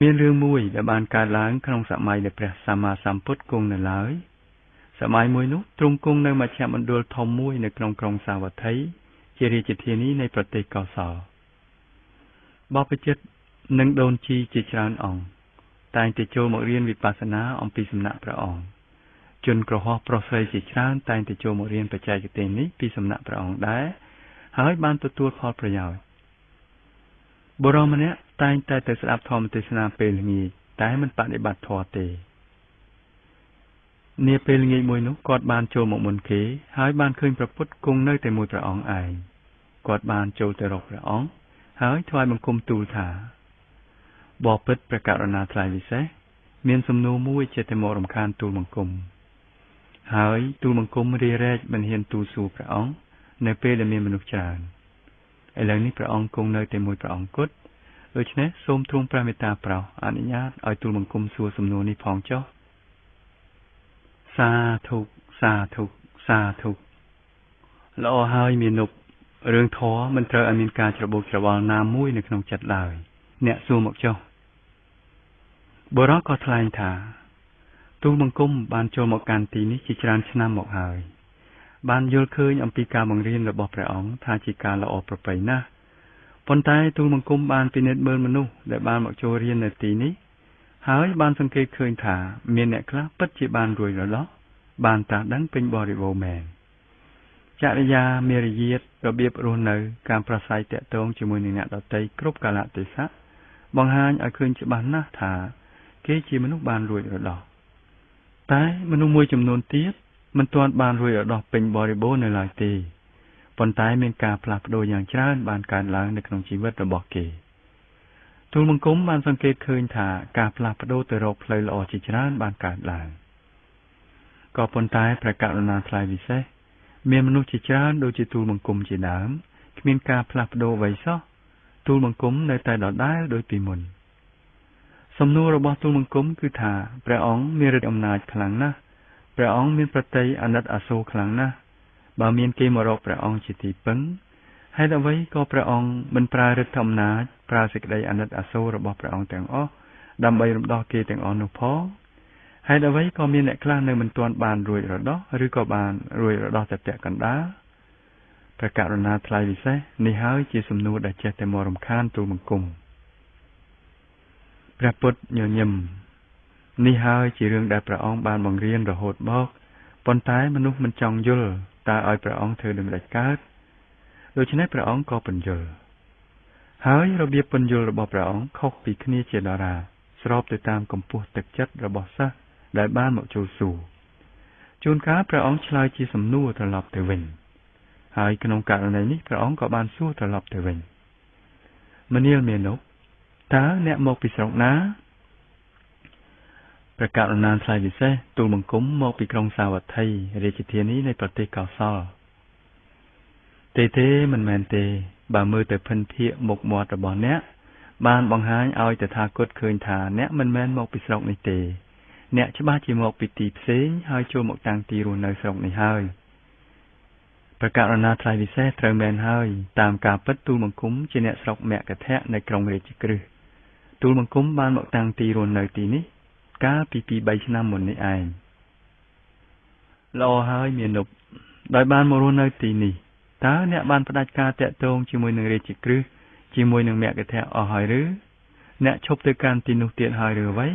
មានរឿងមួយដែលបានកើតឡើងក្នុងសម័យដែលព្រះសម្មាសម្ពុទ្ធគង់នៅឡើយសម័យមួយនោះទ្រង់គង់នៅមជ្ឈមណ្ឌលធំមួយនៅក្នុងក្រុងសាវត្ថីជារាជធានីនៃប្រទេសកោសលបព្វជិតនិងដូនជីជាច្រើនអង្គតែងតែចូលមករៀនវិបស្សនាអំពីសំណាក់ព្រះអង្គជនក្រហមប្រុសស្រីជាច្រើនតែងតែចូលមករៀនបច្ចេកទេសនេះពីសំណាក់ព្រះអង្គដែរហើយបានទទួលផលប្រយោជន៍បុរសម្នាក់តែងតែទៅស្ដាប់ធម្មទេសនាពេលល្ងាចតែមិនបដិបត្តិធម៌ទេនាពេលល្ងាចមួយនោះគាត់បានចូលមកមុនគេហើយបានឃើញព្រះពុទ្ធគង់នៅតែមួយព្រះអង្គឯងគាត់បានចូលទៅរកព្រះអង្គហើយថ្វាយបង្គំទូលថាបបិទ្ធព្រះករុណាថ្លៃវិសេសមានសំណួរមួយចិត្តតែមករំខានទូលបង្គំហើយទូលបង្គំរារែកមិនហ៊ានទូលសួរព្រះអង្គនៅពេលដែលមានមនុស្សច្រើនឥឡូវនេះព្រះអង្គគង់នៅតែមួយព្រះអង្គគត់ដូច្នេះសូមទ្រង់ព្រះមេត្តាប្រោសអនុញ្ញាតឲ្យទូលបង្គំសួរសំណួរនេះផងចុះសាធុសាធុសាធុល្អហើយមានុបរឿងធម៌មិនត្រូវឲ្យមានការច្របូកច្របល់ណាមួយនៅក្នុងចិត្តឡើយអ្នកសួរមកចុះបុរសក៏ថ្លែងថាទូលបង្គំបានចូលមកកាន់ទីនេះជាច្រើនឆ្នាំមកហើយបានយល់ឃើញអំពីការបង្រៀនរបស់ព្រះអង្គថាជាការល្អប្រពៃណាស់ប៉ុន្តែទូលបង្គំបានពិនិត្យមើលមនុស្សដែលបានមកចូលរៀននៅទីនេះហើយបានសង្កេតឃើញថាមានអ្នកខ្លះពិតជាបានរួចរលត់បានត្រាស់ដឹងពេញបរិបូរណ៍មែនចរិយាមេរយាទរបៀបរស់នៅការប្រស្រ័យទាក់ទងជាមួយនឹងអ្នកដទៃគ្រប់កាលៈទេសៈបង្ហាញឲ្យឃើញច្បាស់ណាស់ថាគេជាមនុស្សបានរួចរលត់តែមនុស្សមួយចំនួនទៀតមិនទាន់បានរួចរលត់ពេញបរិបូរណ៍នៅឡើយទេប៉ុន្តែមានការផ្លាស់ប្ដូរយ៉ាងច្រើនបានកើតឡើងនៅក្នុងជីវិតរបស់គេទូលបង្គំបានសង្កេតឃើញថាការផ្លាស់ប្ដូរទៅរកផ្លូវល្អជាច្រើនបានកើតឡើងក៏ប៉ុន្តែព្រះករុណាថ្លៃវិសេសមានមនុស្សជាច្រើនដូចជាទូលបង្គំជាដើមគ្មានការផ្លាស់ប្ដូរអ្វីសោះទូលបង្គំនៅតែដដែលដូចពីមុនសំណួររបស់ទូលបង្គំគឺថាព្រះអង្គមានឫទ្ធិអំណាចខ្លាំងណាស់ព្រះអង្គមានប្រតិយអាណិតអាសូរខ្លាំងណាស់បើមានគេមករកព្រះអង្គជាទីពឹងហេតុអ្វីក៏ព្រះអង្គមិនប្រើឫទ្ធិអំណាចប្រើសេចក្តីអាណិតអាសូររបស់ព្រះអង្គទាំងអស់ដើម្បីរំដោះគេទាំងអស់នោះផងហេតុអ្វីក៏មានអ្នកខ្លះនៅមិនទាន់បានរួចរដោះឬក៏បានរួចរដោះតែពាក់កណ្ដាលព្រះករុណាថ្លៃវិសេសនេះហើយជាសំណួរដែលចេះតែមករំខានទូលបង្គំព្រះពុទ្ធញញឹមនេះហើយជារឿងដែលព្រះអង្គបានបង្រៀនរហូតមកប៉ុន្តែមនុស្សមិនចង់យល់តើឲ្យព្រះអង្គធ្វើដូចម្តេចកើតដូច្នេះព្រះអង្គក៏ពន្យល់ហើយរបៀបពន្យល់របស់ព្រះអង្គខុសពីគ្នាជាដរាស្របទៅតាមកម្ពស់ទឹកចិត្តរបស់សិស្សដែលបានមកចូលសួរជួនកាលព្រះអង្គឆ្លើយជាសំណួរត្រឡប់ទៅវិញហើយក្នុងករណីនេះព្រះអង្គក៏បានសួរត្រឡប់ទៅវិញមនាលមានុបតើអ្នកមកពីស្រុកណាព្រះករុណាថ្លៃវិសេសទូលបង្គំមកពីក្រុងសាវត្ថីរាជធានីនៃប្រទេសកោសលទេមិនមែនទេបើមើលទៅភិនភាគមុខមាត់របស់អ្នកបានបង្ហាញឲ្យតថាគតឃើញថាអ្នកមិនមែនមកពីស្រុកនេះទេអ្នកច្បាស់ជាមកពីទីផ្សេងហើយចូលមកតាំងទីរស់នៅស្រុកនេះហើយព្រះករុណាថ្លៃវិសេសត្រូវមែនហើយតាមការពិតទូលបង្គំជាអ្នកស្រុកមគ្គធៈនៅក្រុងរាជក្រឹសទូលបង្គំបានមកតាំងទីរស់នៅទីនេះកាលពី 2-3 ឆ្នាំមុននេះឯងល្អហើយមានុបដោយបានមករស់នៅទីនេះតើអ្នកបានផ្ដាច់ការតាក់ទងជាមួយនឹងរាជក្រឹសជាមួយនឹងមគ្គធៈអស់ហើយឬអ្នកឈប់ទៅកាន់ទីនោះទៀតហើយឬអ្វី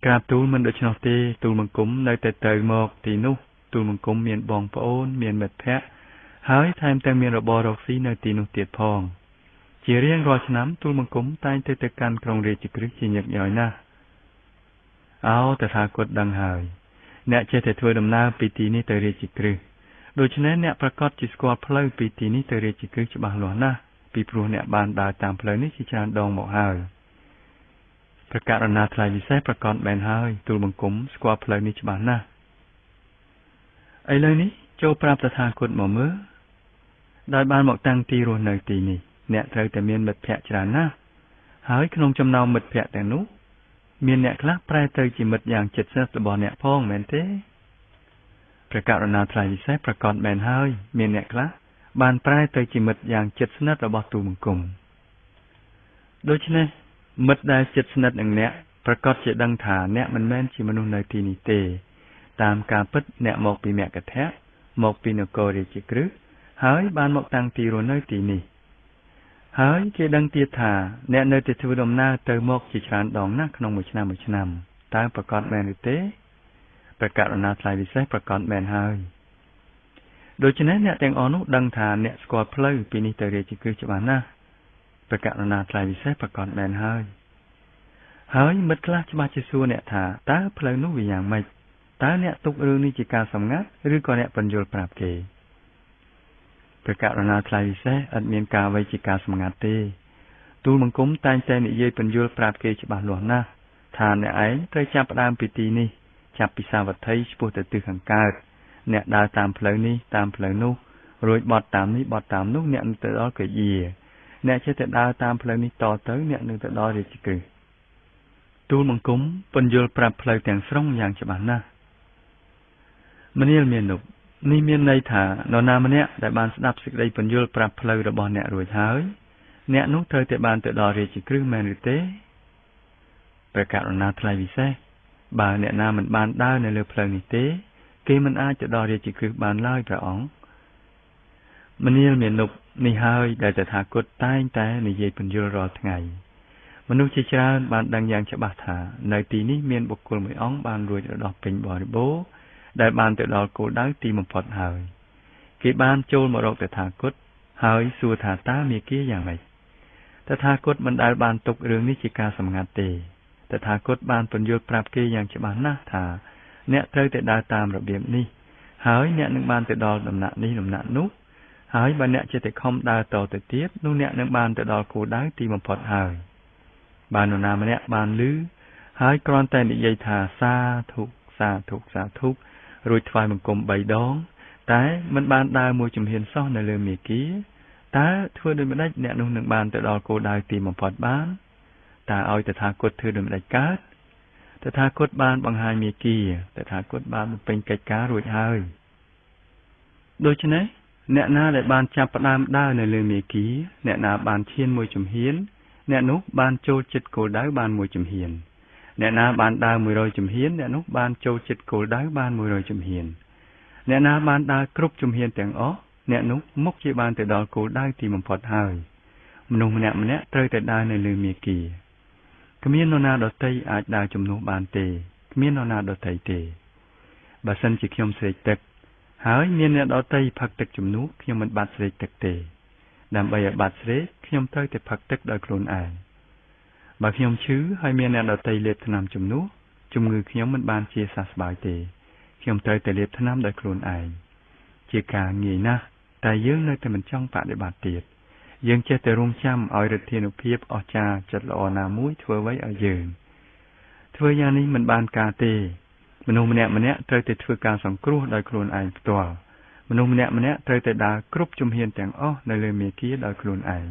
ក្រាបទូលមិនដូច្នោះទេទូលបង្គំនៅតែទៅមកទីនោះទូលបង្គំមានបងប្អូនមានមិត្តភក្តិហើយថែមទាំងមានរបររកស៊ីនៅទីនោះទៀតផងជារៀងរាល់ឆ្នាំទូលបង្គំតែងទៅកាន់ក្រុងរាជក្រឹសជាញឹកញយណាស់តថាគតដឹងហើយអ្នកចេះតែធ្វើដំណើរពីទីនេះទៅរាជក្រឹសដូច្នេះអ្នកប្រកាសជាស្គាល់ផ្លូវពីទីនេះទៅរាជក្រឹសច្បាស់លាស់ណាស់ពីព្រោះអ្នកបានដើរតាមផ្លូវនេះជាច្រើនដងមកហើយព្រះករុណាថ្លៃវិសេសប្រកាសមែនហើយទូលបង្គំស្គាល់ផ្លូវនេះច្បាស់ណាស់ឥឡូវនេះចូលប្រាប់តថាគតមកមើលដោយបានមកតាំងទីរស់នៅទីនេះអ្នកត្រូវតែមានមិត្តភក្តិច្រើនណាស់ហើយក្នុងចំណោមមិត្តភក្តិទាំងនោះមានអ្នកខ្លះប្រែទៅជាមិត្តយ៉ាងជិតស្និទ្ធរបស់អ្នកផងមែនទេព្រះករុណាថ្លៃវិសេសប្រកាសមែនហើយមានអ្នកខ្លះបានប្រែទៅជាមិត្តយ៉ាងជិតស្និទ្ធរបស់ទូលបង្គំដូច្នេះ មិត្តដែលចិត្តស្និទ្ធនឹងអ្នកប្រកាសជាដឹងថាអ្នកមិនមែនជាមនុស្សនៅទីនេះទេតាមការពិតអ្នកមកពីមគ្គធៈមកពីនគររាជក្រឹសហើយបានមកតាំងទីរស់នៅទីនេះហើយគេដឹងទៀតថាអ្នកនៅតែធ្វើដំណើរទៅមកជាច្រើនដងណាស់ក្នុងមួយឆ្នាំតើប្រកាសមែនឬទេប្រកាសរណាថ្លៃពិសេសប្រកាសមែនហើយដូច្នេះអ្នកទាំងអស់នោះដឹងថាអ្នកស្គាល់ផ្លូវពីនេះទៅរាជក្រឹសច្បាស់ណាស់ប្រកាសរណាថ្លៃពិសេសប្រកាសមែនហើយមិត្តខ្លះច្បាស់ជាសួរអ្នកថាតើផ្លូវនោះវាយ៉ាងម៉េចតើអ្នកទុករឿងនេះជាការសម្ងាត់ឬក៏អ្នកបញ្យល់ប្រាប់គេប្រកាសរណាថ្លៃពិសេសអត់មានការអ្វីជាការសម្ងាត់ទេទូលបង្គំតែងតែនិយាយបញ្យល់ប្រាប់គេច្បាស់លាស់ណាស់ថាអ្នកឯងត្រូវចាប់ផ្ដើមពីទីនេះចាប់ពីសាវត្ថីឆ្ពោះទៅទិសខាងកើតអ្នកដើរតាមផ្លូវនេះតាមផ្លូវនោះរួចបត់តាមនេះបត់តាមនោះអ្នកនឹងទៅដល់កយាអ្នកចេះតែដើរតាមផ្លូវនេះតទៅអ្នកនឹងទៅដល់រាជក្រឹសទូលបង្គំបញ្យល់ប្រាប់ផ្លូវទាំងស្រុងយ៉ាងច្បាស់ណាស់មនាលមានុបនេះមានន័យថានរណាម្នាក់ដែលបានស្ដាប់សេចក្តីបញ្យល់ប្រាប់ផ្លូវរបស់អ្នករួចហើយអ្នកនោះត្រូវតែបានទៅដល់រាជក្រឹសមែនឬទេប្រកាសរណាថ្លៃពិសេសបើអ្នកណាមិនបានដើរនៅលើផ្លូវនេះទេគេមិនអាចទៅដល់រាជក្រឹសបានឡើយព្រះអង្គមនាលមានុបនេះហើយដែលតថាគតតែងតែនិយាយបញ្យល់រាល់ថ្ងៃមនុស្សជាច្រើនបានដឹងយ៉ាងច្បាស់ថានៅទីនេះមានបុគ្គលមួយអង្គបានរួចរដោះពេញបរិបូរណ៍ដែលបានទៅដល់គោលដៅទីបំផុតហើយគេបានចូលមករកតថាគតហើយសួរថាតើមាគ៌ាយ៉ាងម៉េចតថាគតមិនដែលបានទុករឿងនេះជាការសម្ងាត់ទេតថាគតបានបញ្យល់ប្រាប់គេយ៉ាងច្បាស់ណាស់ថាអ្នកត្រូវតែដើរតាមរបៀបនេះហើយអ្នកនឹងបានទៅដល់ដំណាក់នេះដំណាក់នោះហើយបើអ្នកចេះតែខំដើរតទៅទៀតនោះអ្នកនឹងបានទៅដល់គោលដៅទីបំផុតហើយបើនរណាម្នាក់បានឮហើយគ្រាន់តែនិយាយថាសាធុសាធុសាធុរួចថ្វាយបង្គំ3ដងតែមិនបានដើរមួយជំហានសោះនៅលើមាគ៌ាតើធ្វើដូចម្តេចអ្នកនោះនឹងបានទៅដល់គោលដៅទីបំផុតបានតើឲ្យតថាគតធ្វើដូចម្តេចកើតតថាគតបានបង្ហាញមាគ៌ាតថាគតបានបំពេញកិច្ចការរួចហើយដូច្នេះអ្នកណាដែលបានចាប់ផ្ដើមដើរនៅលើមាគ៌ាអ្នកណាបានឈានមួយជំហានអ្នកនោះបានចូលចិត្តគោលដៅបានមួយជំហានអ្នកណាបានដើរ100ជំហានអ្នកនោះបានចូលចិត្តគោលដៅបាន100ជំហានអ្នកណាបានដើរគ្រប់ជំហានទាំងអស់អ្នកនោះមុខជាបានទៅដល់គោលដៅទីបំផុតហើយមនុស្សម្នាក់ត្រូវតែដើរនៅលើមាគ៌ាគ្មាននរណាដទៃអាចដើរជំនួសបានទេគ្មាននរណាដទៃទេបើសិនជាខ្ញុំស្រេកទឹកហើយមានអ្នកដទៃផឹកទឹកជំនួសខ្ញុំមិនបាត់ស្រេកទឹកទេដើម្បីឲ្យបាត់ស្រេកខ្ញុំត្រូវតែផឹកទឹកដោយខ្លួនឯងបើខ្ញុំឈឺហើយមានអ្នកដទៃលេបថ្នាំជំនួសជំងឺខ្ញុំមិនបានជាសះស្បើយទេខ្ញុំត្រូវតែលេបថ្នាំដោយខ្លួនឯងជាការងាយណាស់តែយើងនៅតែមិនចង់បដិបត្តិទៀតយើងចេះតែរងចាំឲ្យឫទ្ធានុភាពអស្ចារ្យចិត្តល្អណាមួយធ្វើអ្វីឲ្យយើងធ្វើយ៉ាងនេះមិនបានការទេមនុស្សម្នាក់ត្រូវតែធ្វើការសង្គ្រោះដោយខ្លួនឯងផ្ទាល់មនុស្សម្នាក់ត្រូវតែដើរគ្រប់ជំហានទាំងអស់នៅលើមាគ៌ាដោយខ្លួនឯង